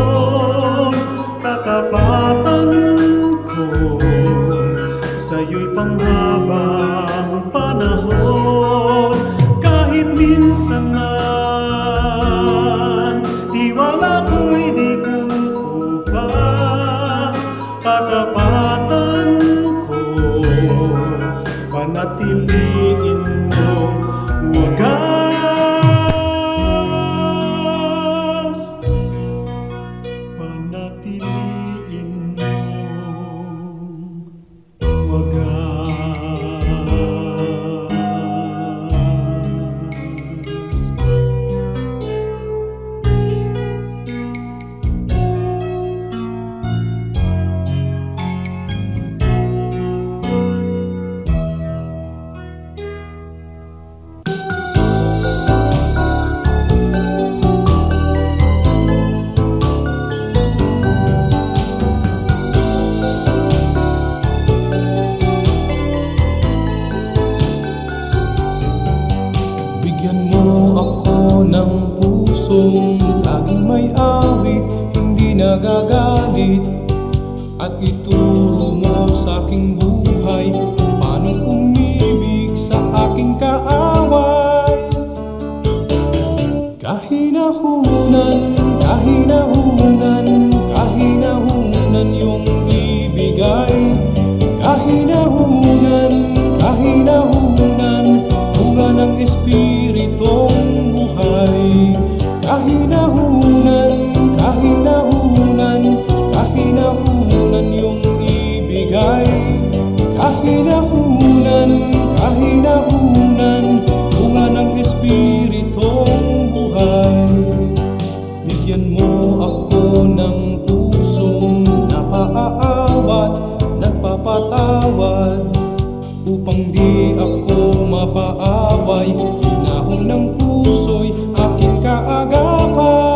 Katapatan ko sa'yo'y panghabang panahon. Kahit minsan na tiwala ko'y di kukupas, katapatan ko panatiliin mong wagas. Panatiliin mong wagas. ako ng pusong laging may awit, hindi nagagalit. At ituro mo sa aking buhay kung paano umibig sa aking kaaway. Kahinahunan, kahinahunan, kahinahunan yung ibigay. Kahinahunan, kahinahunan, bunga ng Espiritong buhay. Kahinahunan, kahinahunan, kahinahunan yung ibigay. Kahinahunan, kahinahunan, bunga ng Espiritong buhay. Bigyan mo ako ng pusong napaawat, nagpapatawad, upang di ako mapaaway. Hinahon ng puso'y aking kaagapan.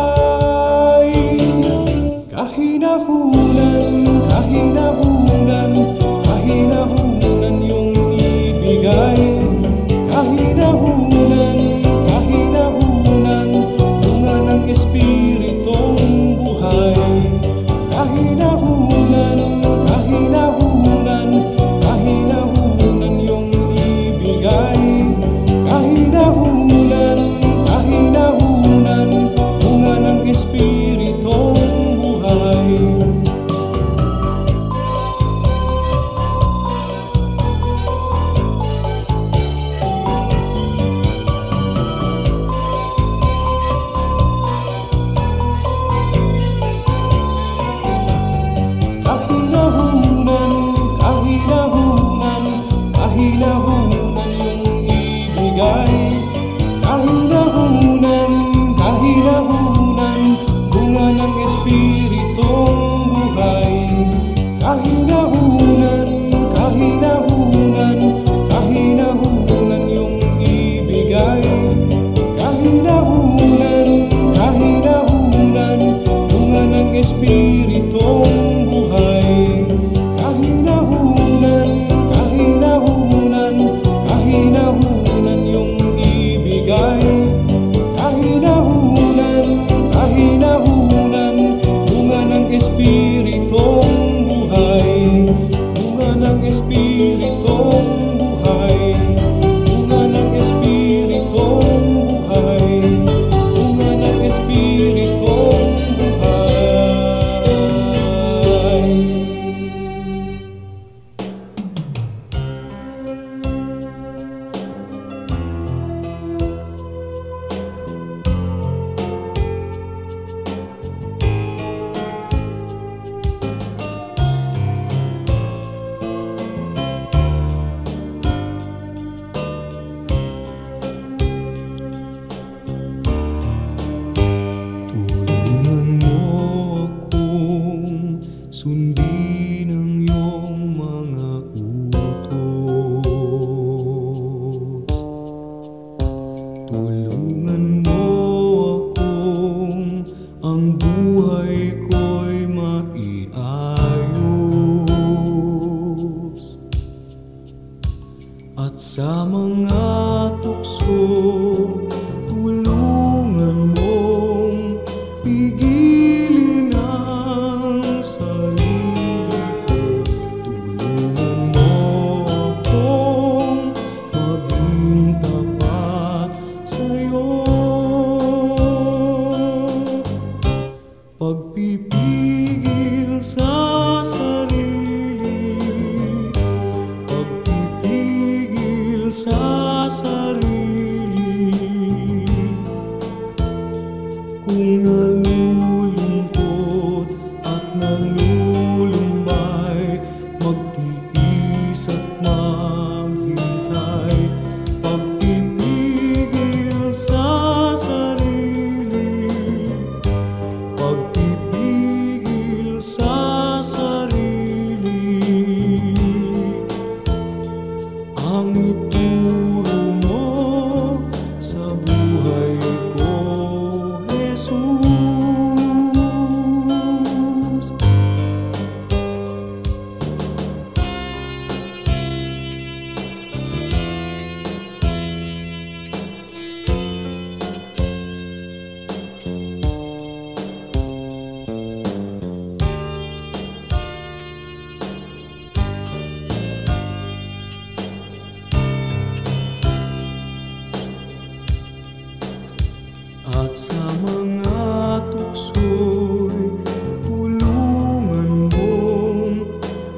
mga tukso'y tulungan mong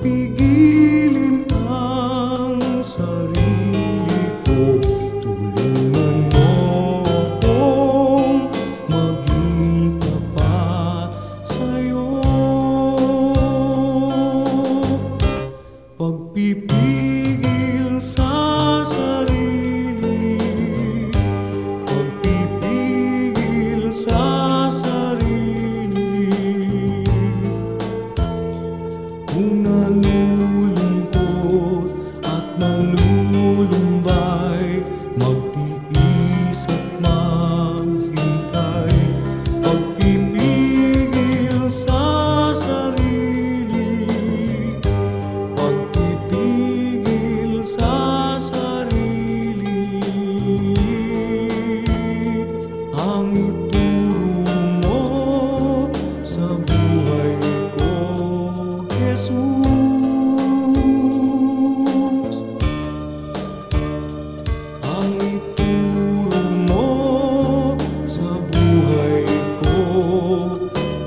pigilin ang sarili ko. Tulungan mo akong maging tapat sa'yo. Pagpipigil sa sarili, pagpipigil sa sarili. Kung nalulungkot at nalulumbay, magtiis at maghintay. Pagpipigil sa sarili, pagpipigil sa sarili. Ang ituro mo sa buhay ko, Jesus. Ang ituro mo sa buhay ko,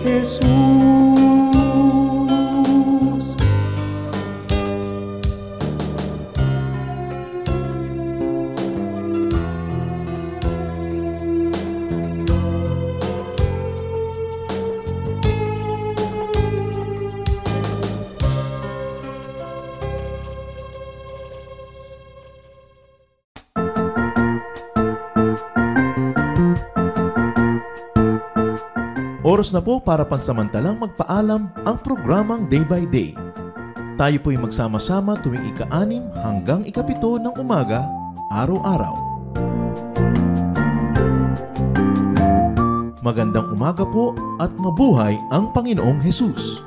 Jesus. Oras na po para pansamantalang magpaalam ang programang Day by Day. Tayo po'y magsama-sama tuwing ika-6 hanggang ika-7 ng umaga, araw-araw. Magandang umaga po at mabuhay ang Panginoong Hesus!